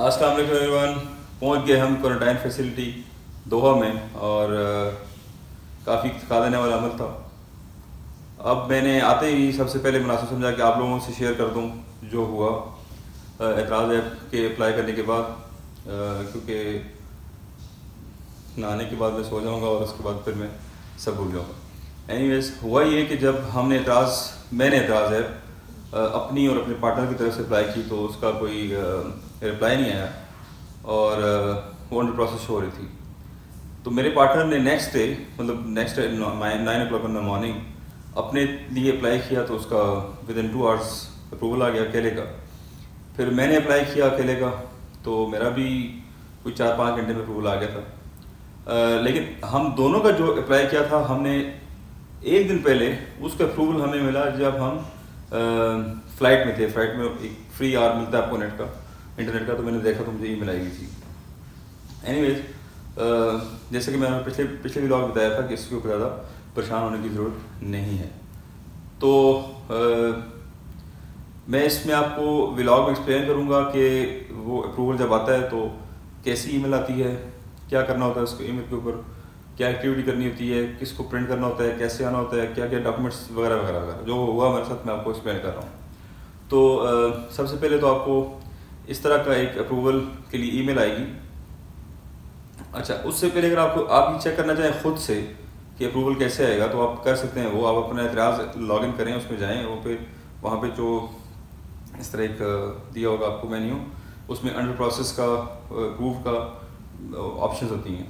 अस्सलाम वालेकुम एवरीवन। पहुँच गए हम क्वारंटाइन फैसिलिटी दोहा में और काफ़ी थका देने वाला अमल था। अब मैंने आते ही सबसे पहले मुनासिब समझा कि आप लोगों से शेयर कर दूं जो हुआ एतराज़ ऐप के अप्लाई करने के बाद, क्योंकि नहाने के बाद मैं सो जाऊंगा और उसके बाद फिर मैं सब भूल जाऊंगा। एनीवेज हुआ ये कि जब मैंने एतराज़ ऐप अपनी और अपने पार्टनर की तरफ से अप्लाई की तो उसका कोई रिप्लाई नहीं आया और वो अंडर प्रोसेस हो रही थी। तो मेरे पार्टनर ने next day 9 o'clock in the morning अपने लिए अप्लाई किया तो उसका विदिन 2 hours अप्रूवल आ गया अकेले का। फिर मैंने अप्लाई किया अकेले का तो मेरा भी कोई 4-5 घंटे में अप्रूवल आ गया था। लेकिन हम दोनों का जो अप्लाई किया था, हमने एक दिन पहले उसका अप्रूवल हमें मिला जब हम फ़्लाइट में थे। फ़्लाइट में एक फ्री आवर मिलता है आपको इंटरनेट का, तो मैंने देखा तो मुझे ईमेल आई हुई थी। एनीवेज जैसे कि मैंने पिछले व्लॉग बताया था कि इसके ऊपर ज़्यादा परेशान होने की ज़रूरत नहीं है। तो मैं इसमें आपको व्लॉग में एक्सप्लेन करूँगा कि वो अप्रूवल जब आता है तो कैसी ईमेल आती है, क्या करना होता है उसको ईमेल के ऊपर, क्या एक्टिविटी करनी होती है, किसको प्रिंट करना होता है, कैसे आना होता है, क्या क्या डॉक्यूमेंट्स वगैरह वगैरह वगैरह जो हुआ मेरे साथ मैं आपको एक्सप्लेन कर रहा हूँ। तो सबसे पहले तो आपको इस तरह का एक अप्रूवल के लिए ईमेल आएगी। अच्छा, उससे पहले अगर आप ये चेक करना चाहें खुद से कि अप्रूवल कैसे आएगा तो आप कर सकते हैं। वो आप अपना एतराज़ लॉगिन करें, उसमें जाएँ, वो फिर वहाँ पे जो इस तरह एक दिया होगा आपको मेन्यू, उसमें अंडर प्रोसेस का अप्रूव का ऑप्शंस होती हैं।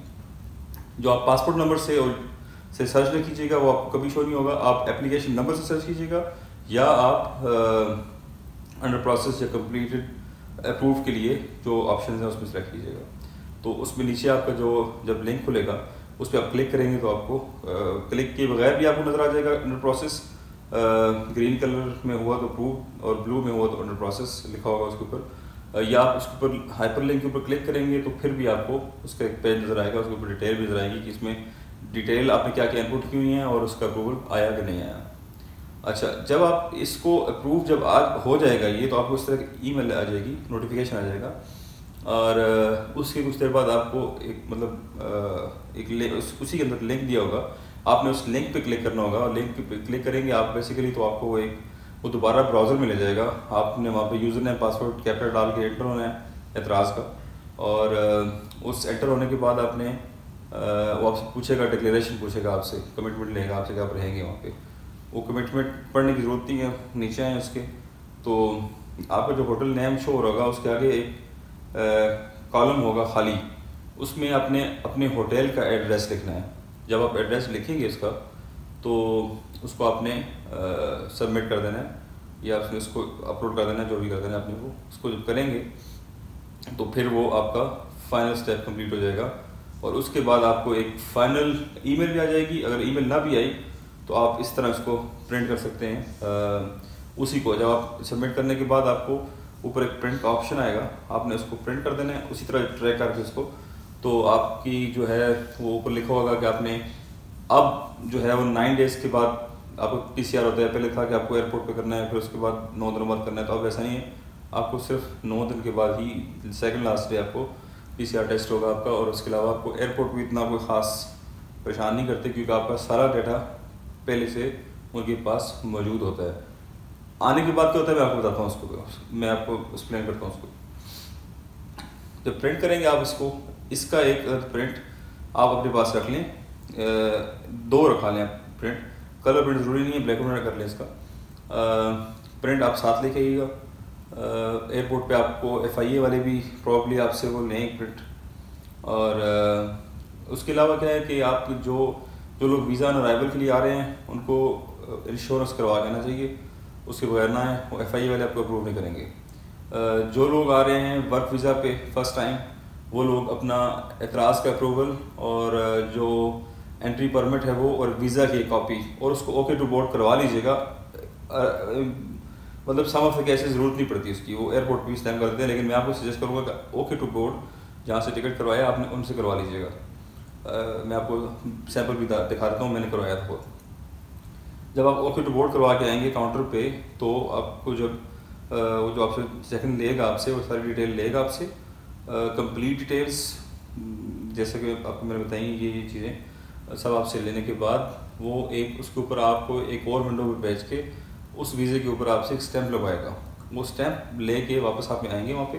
जो आप पासपोर्ट नंबर से सर्च नहीं कीजिएगा, वो आपको कभी शो नहीं होगा। आप एप्लीकेशन नंबर से सर्च कीजिएगा या आप अंडर प्रोसेस या कंप्लीटेड अप्रूव के लिए जो ऑप्शन हैं उसमें सेलेक्ट कीजिएगा। तो उसमें नीचे आपका जो जब लिंक खुलेगा उस पर आप क्लिक करेंगे तो आपको क्लिक किए बगैर भी आपको नज़र आ जाएगा अंडर प्रोसेस। ग्रीन कलर में हुआ तो अप्रूव और ब्लू में हुआ तो अंडर प्रोसेस लिखा होगा उसके ऊपर। या आप उसके ऊपर हाइपर लिंक के ऊपर क्लिक करेंगे तो फिर भी आपको उसका एक पेज नज़र आएगा, उसके ऊपर डिटेल भी नज़र आएगी कि इसमें डिटेल आपने क्या क्या इनपुट की हुई है और उसका अप्रूवल आया कि नहीं आया। अच्छा, जब आप इसको अप्रूव जब आज हो जाएगा ये तो आपको इस तरह की ईमेल आ जाएगी, नोटिफिकेशन आ जाएगा और उसके कुछ देर बाद आपको उसी के अंदर लिंक दिया होगा, आपने उस लिंक पे क्लिक करना होगा और लिंक पे क्लिक करेंगे आप बेसिकली तो आपको वो दोबारा ब्राउज़र में ले जाएगा। आपने वहाँ पे यूज़र नेम पासवर्ड कैप्चर डाल के एंटर होना है एतराज़ का, और उस एंटर होने के बाद आपने वो आपसे पूछेगा, डिक्लेरेशन पूछेगा आपसे, कमिटमेंट लेगा आपसे कि आप रहेंगे वहाँ पे। वो कमिटमेंट पढ़ने की ज़रूरत नहीं है, नीचे आए उसके तो आपका जो होटल नेम शो हो रहा उसके आगे एक कॉलम होगा खाली, उसमें आपने अपने होटल का एड्रेस लिखना है। जब आप एड्रेस लिखेंगे इसका तो उसको आपने सबमिट कर देना है या उसने उसको अपलोड कर देना है, जो भी कर देना है आपने वो उसको जब करेंगे तो फिर वो आपका फाइनल स्टेप कंप्लीट हो जाएगा और उसके बाद आपको एक फाइनल ईमेल भी आ जाएगी। अगर ईमेल ना भी आई तो आप इस तरह इसको प्रिंट कर सकते हैं। उसी को जब आप सबमिट करने के बाद आपको ऊपर एक प्रिंट का ऑप्शन आएगा, आपने उसको प्रिंट कर देना है उसी तरह ट्रैक करके उसको। तो आपकी जो है वो ऊपर लिखा होगा कि आपने अब जो है वो 9 days के बाद आपको PCR होता है। पहले था कि आपको एयरपोर्ट पे करना है फिर उसके बाद 9 दिन बाद करना है, तो अब ऐसा नहीं है, आपको सिर्फ 9 दिन के बाद ही सेकंड लास्ट डे आपको PCR टेस्ट होगा आपका। और उसके अलावा आपको एयरपोर्ट भी इतना कोई ख़ास परेशान नहीं करते क्योंकि आपका सारा डाटा पहले से उनके पास मौजूद होता है। आने के बाद क्या होता है मैं आपको बताता हूँ, उसको मैं आपको एक्सप्लेन करता हूँ। उसको जब प्रिंट करेंगे आप इसका एक प्रिंट आप अपने पास रख लें, 2 रखा लें आप प्रिंट। कलर प्रिंट ज़रूरी नहीं है, ब्लैक एंड वाइट कर लें इसका। प्रिंट आप साथ लेके आइएगा। एयरपोर्ट पे आपको FIA वाले भी प्रॉब्ली आपसे वो लें प्रिंट। और उसके अलावा क्या है कि आप जो लोग वीज़ा ऑन अराइवल के लिए आ रहे हैं उनको इंश्योरेंस करवा देना चाहिए, उसके बगैर ना है, वो FIA वाले आपको अप्रूव नहीं करेंगे। जो लोग आ रहे हैं वर्क वीज़ा पे फर्स्ट टाइम, वो लोग अपना एतराज़ का अप्रूवल और जो एंट्री परमिट है वो और वीज़ा की कॉपी और उसको ओके टू बोर्ड करवा लीजिएगा। मतलब सम ऑफ ऐसे ज़रूरत नहीं पड़ती उसकी, वो एयरपोर्ट भी स्टैम्प कर देते हैं, लेकिन मैं आपको सजेस्ट करूँगा कि ओके टू बोर्ड जहाँ से टिकट करवाया आपने उनसे करवा लीजिएगा। मैं आपको सैम्पल भी दिखा देता हूँ, मैंने करवाया था खुद। जब आप ओके टू बोर्ड करवा के आएंगे काउंटर पे तो आपको जब वो जो आपसे सेकंड लेगा आपसे वो सारी डिटेल लेगा आपसे कंप्लीट डिटेल्स जैसे कि आपको मैंने बताई ये चीज़ें सब आपसे लेने के बाद वो एक उसके ऊपर आपको एक और विंडो पे भेज के उस वीज़े के ऊपर आपसे एक स्टैंप लगवाएगा। वो स्टैंप लेके वापस आप आएंगे वहाँ पे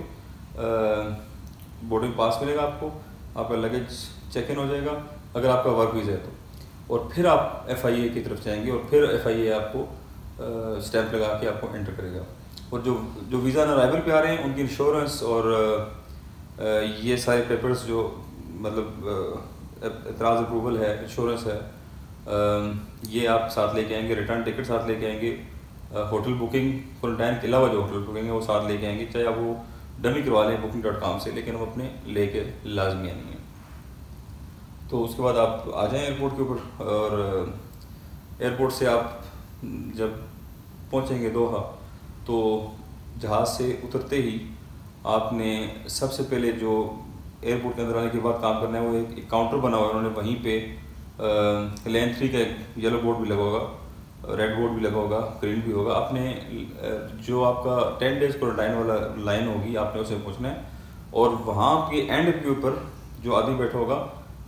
बोर्डिंग पास मिलेगा आपको, आपका लगेज चेक इन हो जाएगा अगर आपका वर्क वीज़ा है तो, और फिर आप FIA की तरफ जाएंगे और फिर FIA आपको स्टैंप लगा के आपको एंटर करेगा। और जो वीज़ा अराइवल पे आ रहे हैं उनकी इंश्योरेंस और ये सारे पेपर्स जो मतलब एतराज़ अप्रूवल है, इंश्योरेंस है, ये आप साथ लेके आएंगे, रिटर्न टिकट साथ लेके आएंगे, होटल बुकिंग क्वारंटाइन के अलावा जो होटल बुकिंग है वो साथ लेके आएंगे, चाहे आप वो डमी करवा लें booking.com से, लेकिन हम अपने लेके लाजमी आनी है। तो उसके बाद आप आ जाएँ एयरपोर्ट के ऊपर, और एयरपोर्ट से आप जब पहुंचेंगे दोहा तो जहाज़ से उतरते ही आपने सबसे पहले जो एयरपोर्ट के अंदर आने के बाद काम करना है वो एक काउंटर बना हुआ है उन्होंने, वहीं पे लेन 3 का एक येलो बोर्ड भी लगा होगा, रेड बोर्ड भी लगा होगा, ग्रीन भी होगा। आपने जो आपका 10 डेज़ क्वारंटाइन वाला लाइन होगी आपने उसे पहुंचना है, और वहाँ के एंड के ऊपर जो आदमी बैठा होगा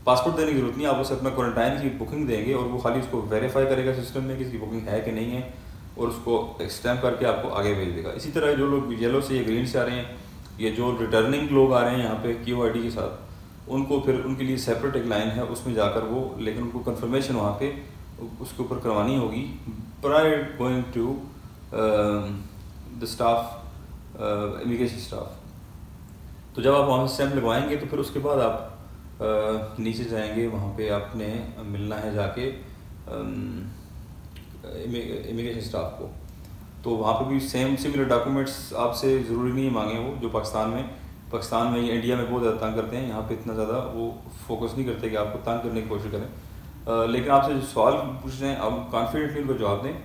पासपोर्ट देने की जरूरत नहीं, आप उसे अपना क्वारंटाइन की बुकिंग देंगे और वो खाली उसको वेरीफाई करेगा सिस्टम में कि इसकी बुकिंग है कि नहीं है, और उसको स्टैम्प करके आपको आगे भेज देगा। इसी तरह जो लोग येलो से या ग्रीन से आ रहे हैं, ये जो रिटर्निंग लोग आ रहे हैं यहाँ पे QID के साथ, उनको फिर उनके लिए सेपरेट एक लाइन है उसमें जाकर वो, लेकिन उनको कंफर्मेशन वहाँ पे उसके ऊपर करवानी होगी prior going to the staff, immigration staff. तो जब आप वहाँ से स्टैम्प लगवाएंगे तो फिर उसके बाद आप नीचे जाएंगे, वहाँ पे आपने मिलना है जाके इमिग्रेशन स्टाफ को। तो वहाँ पे भी सेम सिमिलर डॉक्यूमेंट्स आपसे ज़रूरी नहीं मांगे वो, जो पाकिस्तान में इंडिया में बहुत ज़्यादा तंग करते हैं, यहाँ पे इतना ज़्यादा वो फोकस नहीं करते कि आपको तंग करने की कोशिश करें। लेकिन आपसे जो सवाल पूछ रहे हैं आप कॉन्फिडेंटली उनको जवाब दें,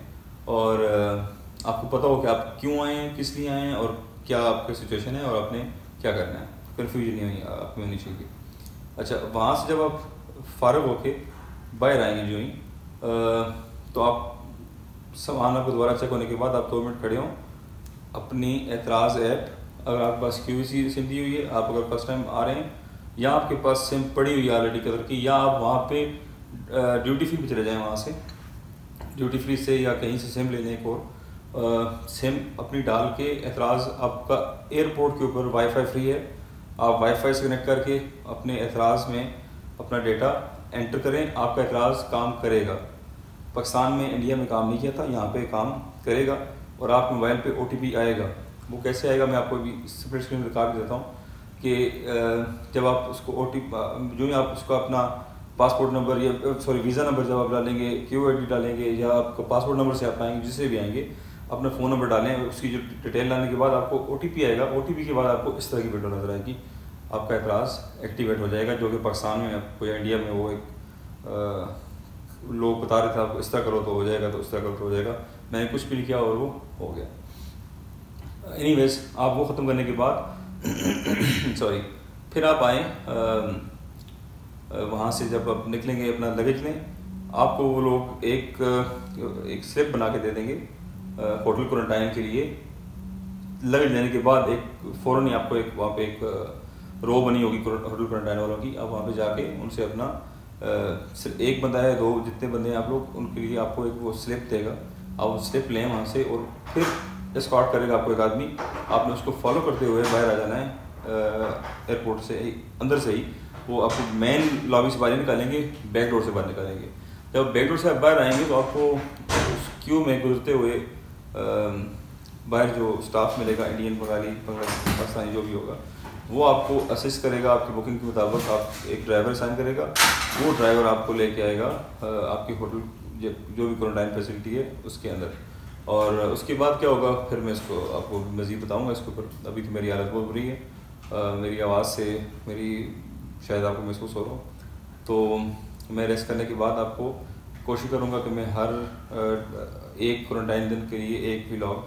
और आपको पता हो कि आप क्यों आए हैं, किस लिए आए हैं, और क्या आपकी सिचुएशन है और आपने क्या करना है। कन्फ्यूजन नहीं आपकी होनी चाहिए। अच्छा, वहाँ से जब आप फ़ारग होके बाहर आएंगे जो ही, तो आप सामान आपको दोबारा चेक होने के बाद आप 2 मिनट खड़े हों, अपनी एतराज़ ऐप, अगर आपके पास QVC सिम दी हुई है, आप अगर फर्स्ट टाइम आ रहे हैं, या आपके पास सिम पड़ी हुई है ऑलरेडी कलर की, या आप वहाँ पे ड्यूटी फ्री पे चले जाएँ, वहाँ से ड्यूटी फ्री से या कहीं से सिम ले लें एक और सिम अपनी डाल के एतराज़, आपका एयरपोर्ट के ऊपर वाईफाई फ्री है, आप वाईफाई से कनेक्ट करके अपने एतराज़ में अपना डेटा एंटर करें, आपका एतराज़ काम करेगा। पाकिस्तान में, इंडिया में काम नहीं किया था, यहाँ पे काम करेगा, और आप मोबाइल पे OTP आएगा। वो कैसे आएगा मैं आपको भी सेपरेट स्क्रीन दिखा भी देता हूँ कि जब आप उसको OTP जो ही आप उसका अपना पासपोर्ट नंबर या वीज़ा नंबर जब आप डालेंगे, QID डालेंगे, या आपका पासपोर्ट नंबर से आप आएंगे, जिससे भी आएंगे, अपना फ़ोन नंबर डालें, उसकी जो डिटेल डालने के बाद आपको OTP आएगा। OTP के बाद आपको इस तरह की विंडो नजर आएगी, आपका एतराज़ एक्टिवेट हो जाएगा, जो कि पाकिस्तान में आपको या इंडिया में वो एक लोग बता रहे थे आपको इस तरह करो तो हो जाएगा, तो इस तरह करो तो हो जाएगा। मैंने कुछ भी नहीं किया और वो हो गया। एनीवेज, आप वो ख़त्म करने के बाद सॉरी, फिर आप आएँ, वहाँ से जब आप निकलेंगे अपना लगेज लें, आपको वो लोग एक स्लिप बना के दे देंगे होटल क्वारंटाइन के लिए। लगेज लेने के बाद एक फ़ौरन ही आपको एक वहाँ पे एक रो बनी होगी होटल क्वारंटाइन वालों की, आप वहाँ पे जाके उनसे अपना सिर्फ एक बंदा है, 2 जितने बंदे हैं आप लोग, उनके लिए आपको एक वो स्लिप देगा, आप वो स्लिप लें वहाँ से, और फिर एस्कॉर्ट करेगा आपको एक आदमी, आपने उसको फॉलो करते हुए बाहर आ जाना है एयरपोर्ट से अंदर से ही। वो आपको मेन लॉबी से बाहर निकालेंगे, बैक डोर से बाहर निकालेंगे। जब बैक डोर से आप बाहर आएंगे तो आपको उस क्यू में गुजरते हुए बाहर जो स्टाफ मिलेगा, इंडियन, बंगाली, पाकिस्तानी जो भी होगा, वो आपको असिस्ट करेगा आपकी बुकिंग के मुताबिक। आप एक ड्राइवर साइन करेगा, वो ड्राइवर आपको लेके आएगा आपकी होटल जो भी क्वारंटाइन फैसिलिटी है उसके अंदर। और उसके बाद क्या होगा फिर मैं इसको आपको मज़ीद बताऊंगा इसके ऊपर। अभी तो मेरी हालत बहुत बुरी है, मेरी आवाज़ से मेरी शायद आपको महसूस हो रहा हो, तो मैं रेस्ट करने के बाद आपको कोशिश करूँगा कि मैं हर एक क्वारंटाइन दिन के लिए एक व्लॉग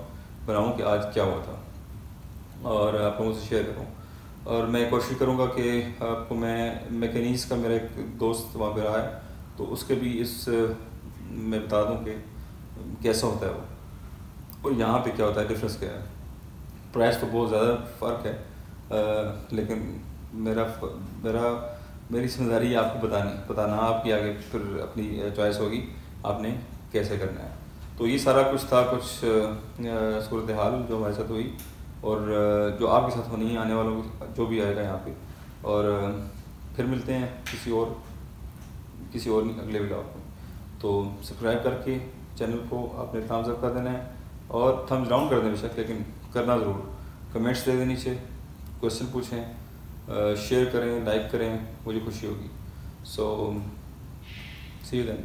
बनाऊँ कि आज क्या हुआ था, और आप लोगों से शेयर करूँ। और मैं कोशिश करूँगा कि आपको मैं मैकेनिक्स का मेरा एक दोस्त वहाँ पे रहा है, तो उसके भी इस मैं बता दूँ कि कैसा होता है वो, और यहाँ पे क्या होता है, डिफरेंस क्या है। प्राइस तो बहुत ज़्यादा फ़र्क है, लेकिन मेरा मेरा मेरी जिम्मेदारी है आपको बताना, आपकी आगे फिर अपनी चॉइस होगी आपने कैसे करना है। तो ये सारा कुछ था, कुछ सूरत हाल जो हमारे साथ हुई और जो आपके साथ होनी है, आने वालों जो भी आएगा यहाँ पे। और फिर मिलते हैं किसी और अगले वीडियो में। तो सब्सक्राइब करके चैनल को आपने थम्स अप कर देना है और थम्स डाउन कर दें बेशक, लेकिन करना ज़रूर। कमेंट्स दे दें नीचे, क्वेश्चन पूछें, शेयर करें, लाइक करें, मुझे खुशी होगी। सो सी यू देन।